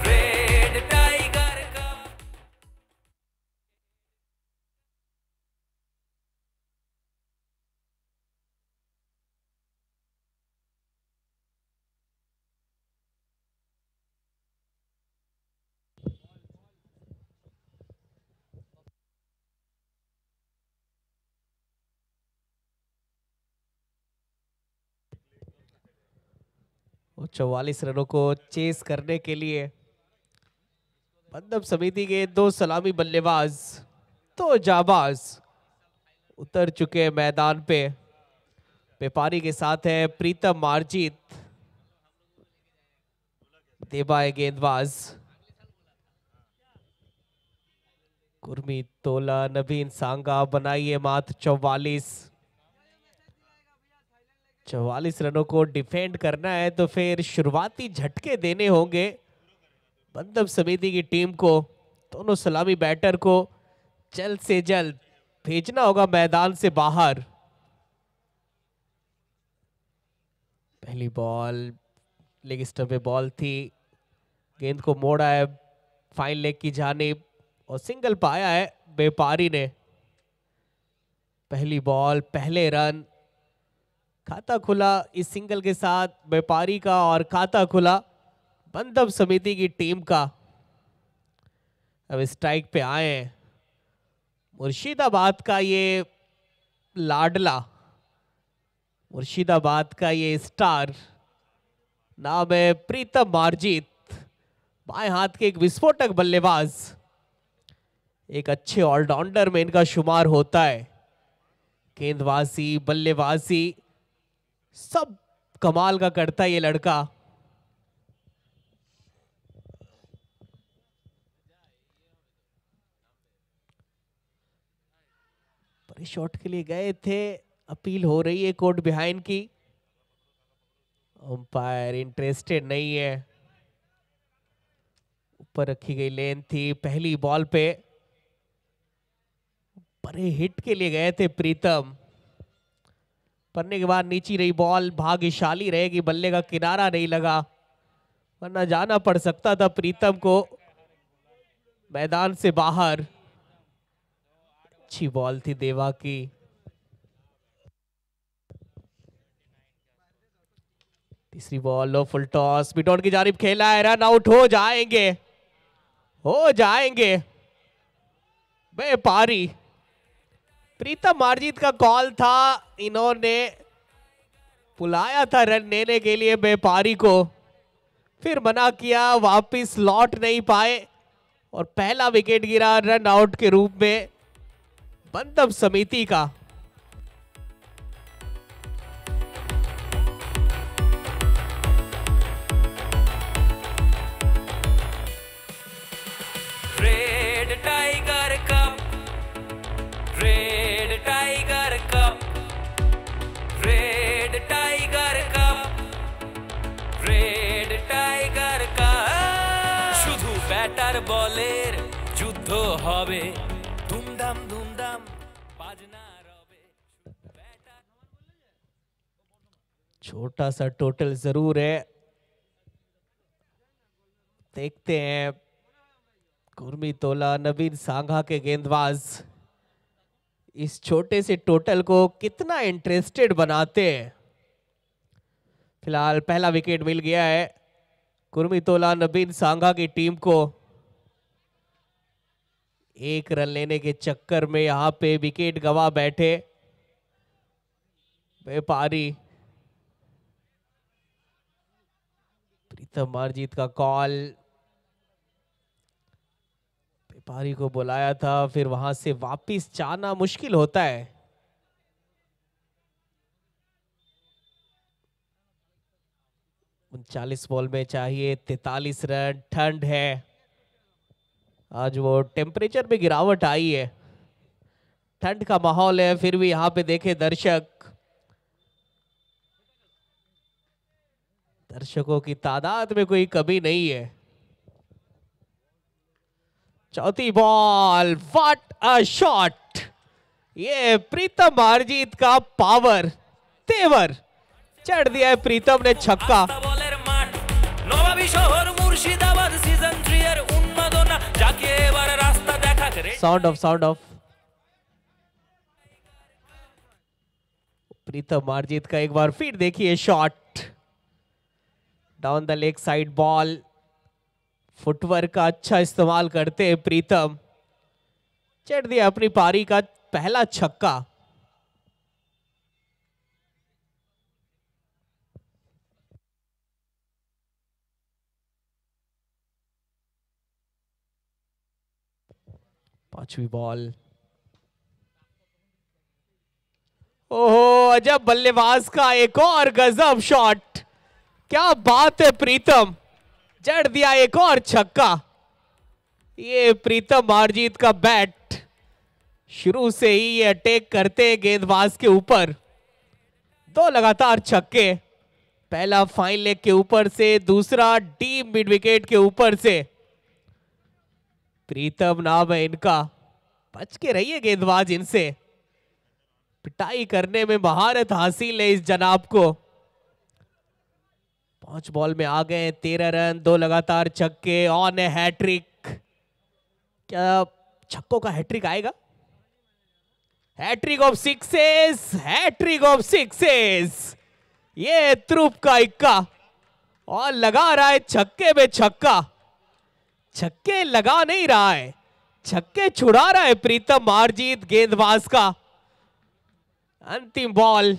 red tiger cup और 44 रनों को चेस करने के लिए पंजाब समिति के 2 सलामी बल्लेबाज तो जाबाज उतर चुके हैं मैदान पे। व्यापारी के साथ है प्रीतम मार्जित देबा है गेंदबाज। कुर्मी तोला नवीन सांगा बनाइए मात्र 44 रनों को डिफेंड करना है तो फिर शुरुआती झटके देने होंगे पंजाब समिति की टीम को। दोनों सलामी बैटर को जल्द से जल्द भेजना होगा मैदान से बाहर। पहली बॉल लेग स्टंप पे बॉल थी गेंद को मोड़ा है फाइन लेग की जानिब और सिंगल पाया है व्यापारी ने। पहली बॉल पहले रन खाता खुला इस सिंगल के साथ व्यापारी का और खाता खुला पंजाब समिति की टीम का। अब स्ट्राइक पे आए हैं मुर्शिदाबाद का ये लाडला मुर्शिदाबाद का ये स्टार नाम है प्रीतम मार्जित। बाएं हाथ के एक विस्फोटक बल्लेबाज एक अच्छे ऑलराउंडर में इनका शुमार होता है। गेंदबाजी बल्लेबाजी सब कमाल का करता है ये लड़का। बड़े शॉट के लिए गए थे अपील हो रही है कोर्ट बिहाइंड की। अंपायर इंटरेस्टेड नहीं है। ऊपर रखी गई लेन थी पहली बॉल पे बड़े हिट के लिए गए थे प्रीतम पन्ने के बाद नीचे रही बॉल, भाग्यशाली रहेगी, बल्ले का किनारा नहीं लगा, वरना जाना पड़ सकता था प्रीतम को मैदान से बाहर। अच्छी बॉल थी देवा की। तीसरी बॉल, लो फुल टॉस, मिडॉन की जानिब खेला है, रन आउट हो जाएंगे, हो जाएंगे। व्यापारी, प्रीतम मार्जित का कॉल था, इन्होंने बुलाया था रन लेने के लिए व्यापारी को, फिर मना किया, वापिस लौट नहीं पाए और पहला विकेट गिरा रन आउट के रूप में बंदम समिति का। Red tiger cup, red tiger cup, red tiger cup, red tiger cup. শুধু ব্যাটার বলের যুদ্ধ হবে, ধুমধাম ধুমধাম বাজনা রবে। छोटा सा टोटल जरूर है, देखते हैं गुरमीतोला नवीन सांघा के गेंदबाज इस छोटे से टोटल को कितना इंटरेस्टेड बनाते हैं। फिलहाल पहला विकेट मिल गया है गुरमीतोला नवीन सांघा की टीम को। एक रन लेने के चक्कर में यहां पे विकेट गवा बैठे व्यापारी। प्रीतम मार्जित का कॉल, व्यापारी को बुलाया था, फिर वहां से वापिस जाना मुश्किल होता है। उनचालीस बॉल में चाहिए 43 रन, ठंड है, आज वो टेम्परेचर में गिरावट आई है, ठंड का माहौल है, फिर भी यहां पे देखे दर्शकों की तादाद में कोई कमी नहीं है। चौथी बॉल, व्हाट अ शॉट, ये प्रीतम मार्जित का पावर, तेवर चढ़ दिया है प्रीतम ने छक्का। বলের মাঠ, নবাবী শহর মুর্শিদাবাদ, সিজন 3 এর উন্মাদনা যাকে এবার রাস্তা দেখাক। साउंड ऑफ प्रीतम मार्जित का एक बार फिर देखिए shot, down the leg side ball, footwork का अच्छा इस्तेमाल करते हैं प्रीतम, चढ़ दिया अपनी पारी का पहला छक्का। पांचवी बॉल, ओहो अजब बल्लेबाज का एक और गजब शॉट, क्या बात है प्रीतम, जड़ दिया एक और छक्का। ये प्रीतम मार्जित का बैट, शुरू से ही ये अटैक करते हैं गेंदबाज के ऊपर, दो लगातार छक्के, पहला फाइन लेग के ऊपर से, दूसरा डीप मिड विकेट के ऊपर से। प्रीतम नाम है इनका, बच के रहिए गेंदबाज इनसे, पिटाई करने में महारत हासिल है इस जनाब को। 5 बॉल में आ गए 13 रन, 2 लगातार छक्के, ऑन है हैट्रिक, क्या छक्कों का हैट्रिक आएगा? Hat trick of sixes, hat trick of sixes, ये ध्रुव का इक्का, और लगा रहा है छक्के में छक्का, छक्के लगा नहीं रहा है, छक्के छुड़ा रहा है प्रीतम मार्जित गेंदबाज का। अंतिम बॉल,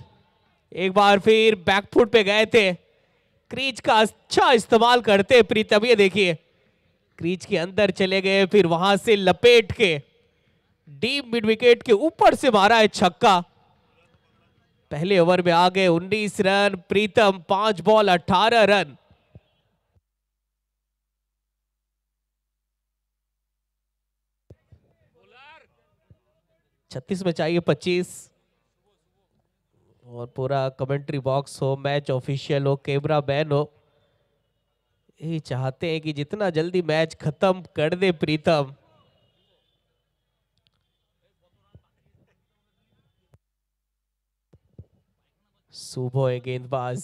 एक बार फिर बैकफुट पे गए थे, क्रीज का अच्छा इस्तेमाल करते प्रीतम, ये देखिए क्रीज के अंदर चले गए, फिर वहां से लपेट के डीप मिड विकेट के ऊपर से मारा है छक्का। पहले ओवर में आ गए 19 रन, प्रीतम 5 बॉल 18 रन। छत्तीस में चाहिए 25, और पूरा कमेंट्री बॉक्स हो, मैच ऑफिशियल हो, कैमरा मैन हो, यही चाहते हैं कि जितना जल्दी मैच खत्म कर दे प्रीतम। सुबो है गेंदबाज।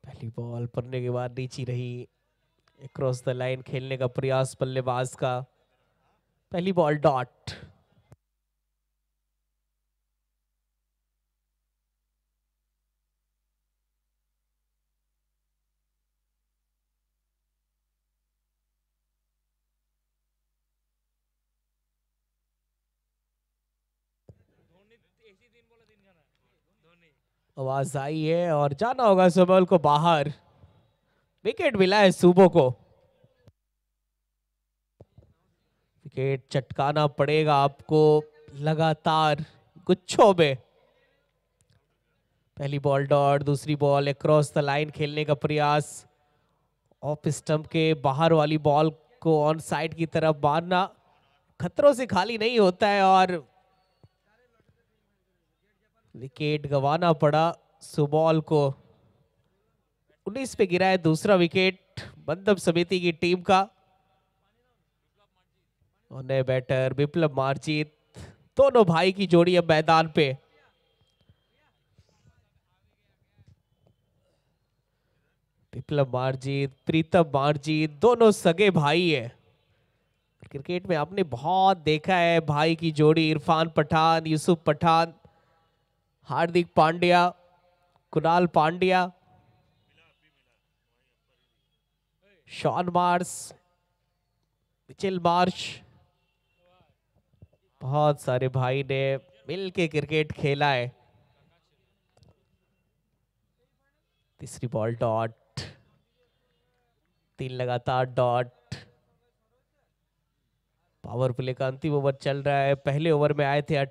पहली बॉल पड़ने के बाद नीची रही। क्रॉस द लाइन खेलने का प्रयास बल्लेबाज का। पहली बॉल डॉट। आवाज आई है और जाना होगा सुबोल को बाहर। विकेट मिला है सुबो को। विकेट चटकाना पड़ेगा आपको लगातार गुच्छों में। पहली बॉल डॉट, दूसरी बॉल अक्रॉस द लाइन खेलने का प्रयास। ऑफ स्टंप के बाहर वाली बॉल को ऑन साइड की तरफ मारना खतरों से खाली नहीं होता है और विकेट गंवाना पड़ा सुबॉल को। 19 पे गिरा है दूसरा विकेट बंदम समिति की टीम का। और नए बैटर विप्लव मार्जित, दोनों भाई की जोड़ी अब मैदान पे। विप्लव मार्जित, प्रीतम मार्जित, दोनों सगे भाई है। क्रिकेट में आपने बहुत देखा है भाई की जोड़ी। Irfan Pathan, Yusuf Pathan, Hardik Pandya, Krunal Pandya, Shaun Marsh, Mitchell Marsh, बहुत सारे भाई ने मिलके क्रिकेट खेला है। तीसरी बॉल डॉट, 3 लगातार डॉट। पावर प्ले का अंतिम ओवर चल रहा है। पहले ओवर में आए थे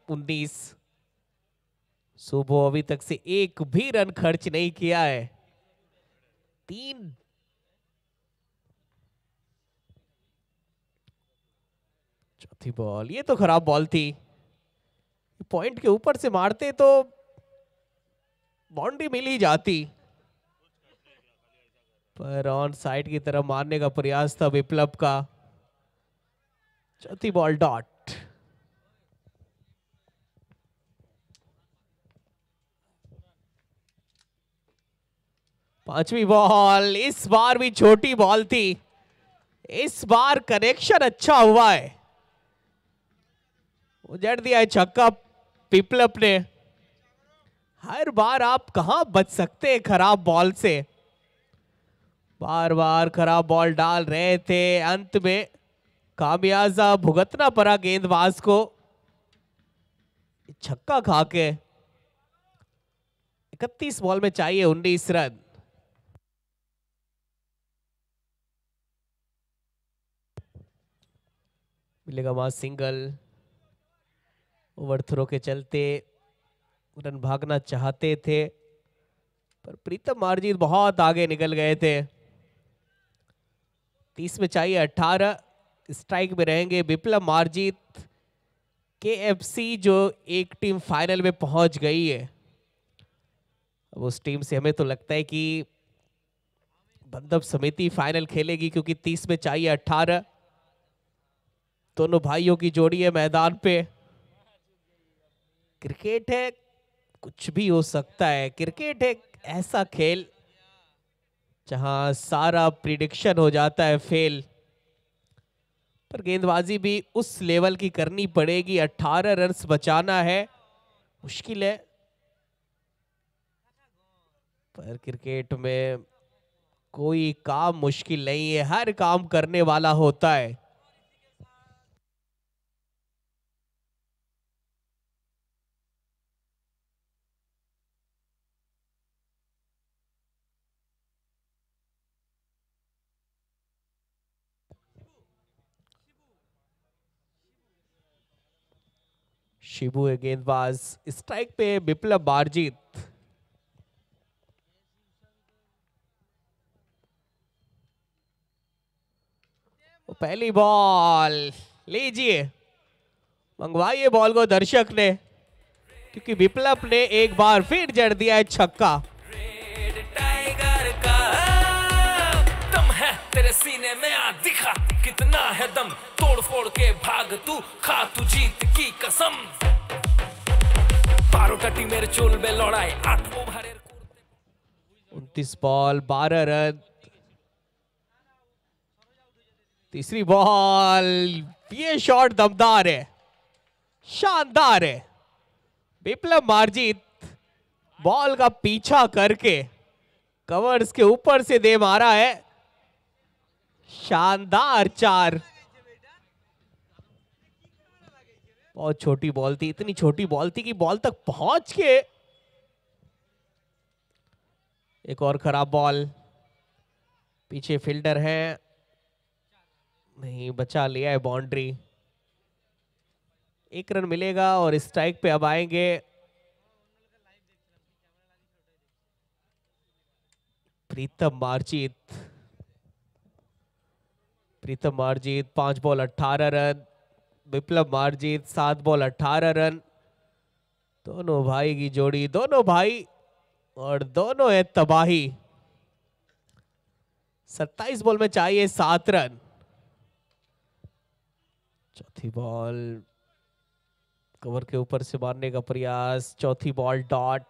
19। सुबह अभी तक से एक भी रन खर्च नहीं किया है। 3 चौथी बॉल, ये तो खराब बॉल थी। पॉइंट के ऊपर से मारते तो बाउंड्री मिल ही जाती, पर ऑन साइड की तरफ मारने का प्रयास था विप्लव का। चौथी बॉल डॉट। पांचवी बॉल, इस बार भी छोटी बॉल थी। इस बार कनेक्शन अच्छा हुआ है। उजड़ दिया है छक्का विप्लव ने। हर बार आप कहां बच सकते हैं खराब बॉल से। बार बार खराब बॉल डाल रहे थे। अंत में खामियाजा भुगतना पड़ा गेंदबाज को छक्का खा के। 31 बॉल में चाहिए 19 रन। मिलेगा वहां सिंगल। ओवर थ्रो के चलते रन भागना चाहते थे, पर प्रीतम मार्जित बहुत आगे निकल गए थे। 30 में चाहिए 18। स्ट्राइक में रहेंगे विप्लव मार्जित। KFC जो एक टीम फाइनल में पहुंच गई है, अब उस टीम से हमें तो लगता है कि बंदम समिति फाइनल खेलेगी, क्योंकि 30 में चाहिए 18। दोनों भाइयों की जोड़ी है मैदान पे। क्रिकेट है, कुछ भी हो सकता है। क्रिकेट एक ऐसा खेल जहां सारा प्रिडिक्शन हो जाता है फेल, पर गेंदबाजी भी उस लेवल की करनी पड़ेगी। 18 रन्स बचाना है, मुश्किल है, पर क्रिकेट में कोई काम मुश्किल नहीं है। हर काम करने वाला होता है। शिबू है गेंदबाज। स्ट्राइक पे विप्लव मार्जित। पहली बॉल, लीजिए मंगवाइए बॉल को दर्शक ने, क्योंकि विप्लव ने एक बार फिर जड़ दिया है छक्का। रेड टाइगर का दम है तेरे सीने में, आ दिखा कितना है दम। तोड़ फोड़ के भाग तू, खा तू जीत की कसम। 12টা টিমের চলবে লড়াই 8 ওভারের 29 बॉल 12 रन। तीसरी बॉल, ये शॉट दमदार है, शानदार है। विप्लव मार्जित बॉल का पीछा करके कवर्स के ऊपर से दे मारा है, शानदार 4। बहुत छोटी बॉल थी, इतनी छोटी बॉल थी कि बॉल तक पहुंच के एक और खराब बॉल। पीछे फील्डर है, नहीं बचा लिया है बाउंड्री। 1 रन मिलेगा और स्ट्राइक पे अब आएंगे प्रीतम मार्जित। 5 बॉल 18 रन। विप्लव मार्जित 7 बॉल 18 रन। दोनों भाई की जोड़ी, दोनों भाई और दोनों है तबाही। 27 बॉल में चाहिए 7 रन। चौथी बॉल कवर के ऊपर से मारने का प्रयास, चौथी बॉल डॉट।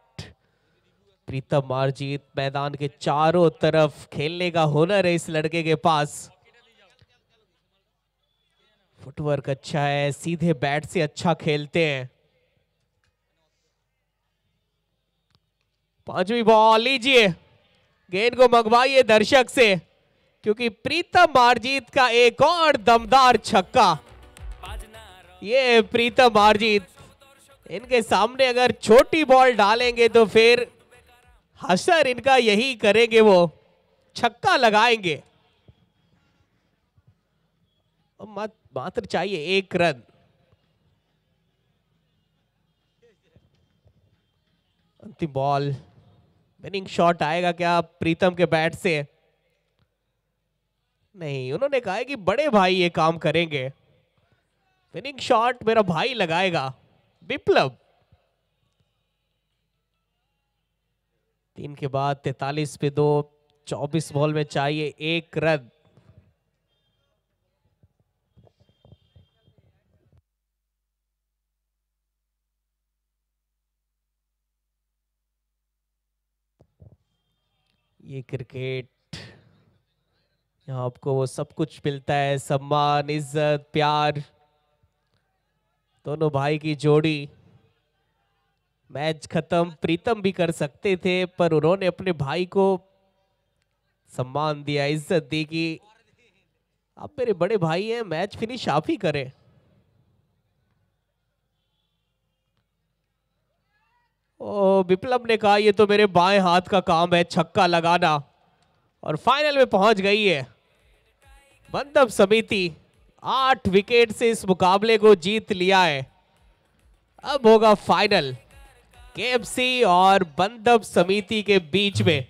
प्रीतम मार्जित, मैदान के चारों तरफ खेलने का हुनर है इस लड़के के पास। फुटवर्क अच्छा है, सीधे बैट से अच्छा खेलते हैं। 5वीं बॉल, लीजिए गेंद को मंगवाइए दर्शक से, क्योंकि प्रीतम मार्जित का एक और दमदार छक्का। ये प्रीतम मार्जित, इनके सामने अगर छोटी बॉल डालेंगे तो फिर हसर इनका यही करेंगे, वो छक्का लगाएंगे। मात्र चाहिए 1 रन। अंतिम बॉल, विनिंग शॉट आएगा क्या प्रीतम के बैट से? नहीं, उन्होंने कहा है कि बड़े भाई ये काम करेंगे। विनिंग शॉट मेरा भाई लगाएगा, विप्लव। 3 के बाद 43 पे 2, 24 बॉल में चाहिए 1 रन। ये क्रिकेट, यहाँ आपको वो सब कुछ मिलता है, सम्मान, इज्जत, प्यार। दोनों भाई की जोड़ी। मैच खत्म प्रीतम भी कर सकते थे, पर उन्होंने अपने भाई को सम्मान दिया, इज्जत दी कि आप मेरे बड़े भाई हैं, मैच फिनिश आप ही करें। ओ, विप्लव ने कहा ये तो मेरे बाएं हाथ का काम है, छक्का लगाना। और फाइनल में पहुंच गई है बंदब समिति। 8 विकेट से इस मुकाबले को जीत लिया है। अब होगा फाइनल, केएफसी और बंदब समिति के बीच में।